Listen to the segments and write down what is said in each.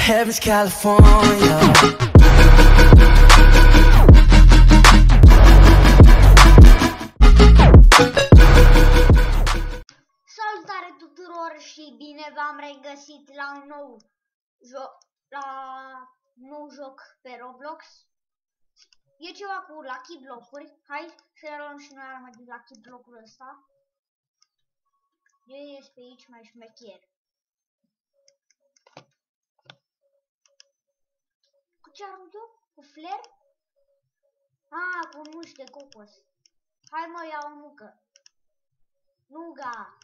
Heaven's California. Salutare tuturor și bine v-am regăsit la un nou joc pe Roblox. E ceva cu Lucky Block-uri. Hai să ne luăm și noi armă din Lucky Block-ul ăsta. Eu este pe aici mai șmecher. Cu ce arunc eu? Cu flare? Ah, cu nuci de cocos. Hai mă, iau o nucă. Nuga.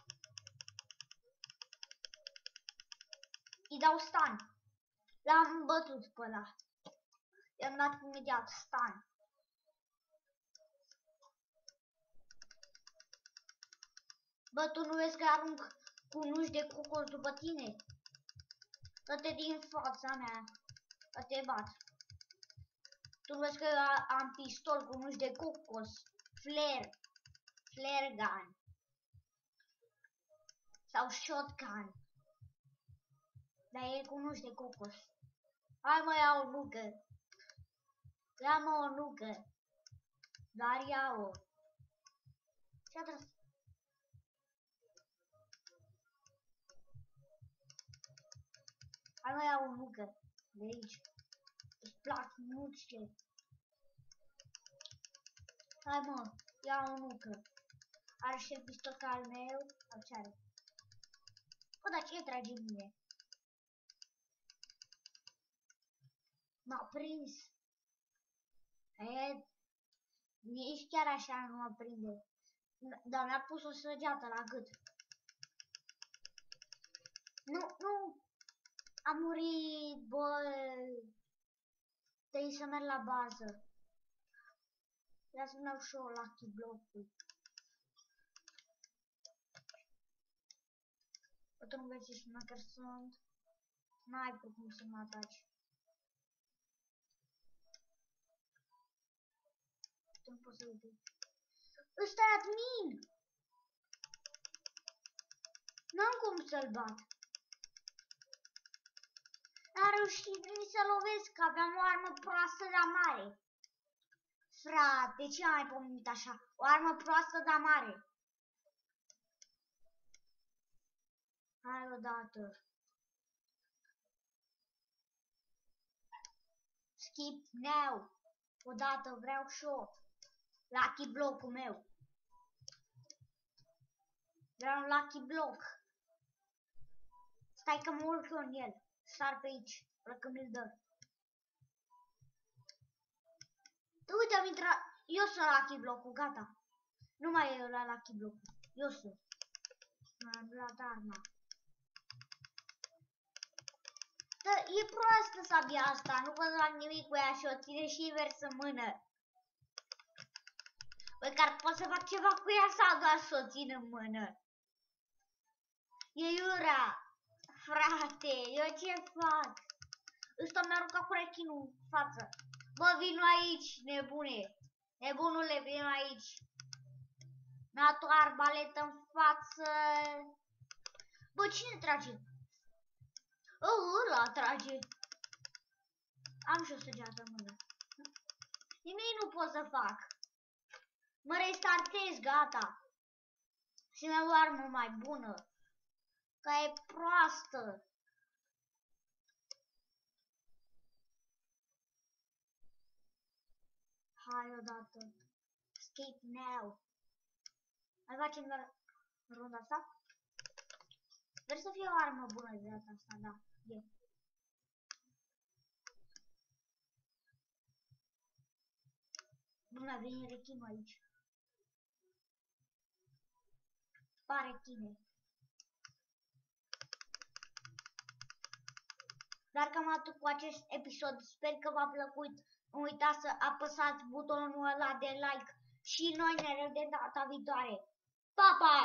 Îi dau stun. L-am bătut pe ăla. I-am dat imediat stun. Bă, tu nu vezi că arunc cu nuci de cocos după tine? Dă-te din fața mea. Că te bat. Tu nu vezi că am pistol cu nuci de cocos. Flare. Flare gun. Sau shotgun. Dar e cu nuci de cocos. Hai mă, ia o nucă. Ia mă o nucă. Dar ia-o. Ce-a tras? Hai mă, ia o nucă. De aici. Îți plac nucile. Hai mă, ia o nucă. Are și pistol ca al meu. Sau ce are? Bă, dar ce trage mine? M-a prins. Nici chiar așa nu mă prinde. Dar mi-a pus o săgeată la gât. Nu. Am murit, bă. Trebuie să merg la bază. Ia să-mi iau și eu Lucky Block-ul. Bă, tu nu vezi ce șmecher sunt. N-ai cum să mă ataci. Nu pot să uite. Ăsta e admin! N-am cum să-l bat. N-a reușit nici să lovesc, că aveam o armă proastă, dar mare. Frate, ce am mai pomenit așa? O armă proastă, dar mare. Hai odată. Skip now. Odată vreau și eu. Lucky Block-ul meu. Vreau un Lucky Block. Stai că mă urc eu în el. Sar pe aici. Dacă mi-l dă. Uite, am intrat. Eu sunt Lucky Block-ul, gata. Nu mai e la Lucky Block-ul. Eu sunt. M-am luat arma. Da, e proastă sabia asta. Nu pot să fac nimic cu ea și o ține și invers în mână. Măcar pot să fac ceva cu ea sau doar să o țin în mână? E iura. Frate, eu ce fac? Ăsta mi-a aruncat cu rechinul în față. Bă, vino aici, nebune. Nebunule, vino aici. Mi-a dat o arbaletă în față. Bă, cine trage? Ăla trage. Am și o săgeată în mână. Nimic nu pot să fac. Mă restartez, gata. Și mi-am o armă mai bună. Că e proastă. Hai odată. Escape now. Mai facem runda asta? Vrei să fie o armă bună de data asta, da. E. Nu mi-a venit rechinul aici. Pare chine. Dar cam atât cu acest episod. Sper că v-a plăcut. Nu uitați să apăsați butonul ăla de like. Și noi ne vedem data viitoare. Pa, pa!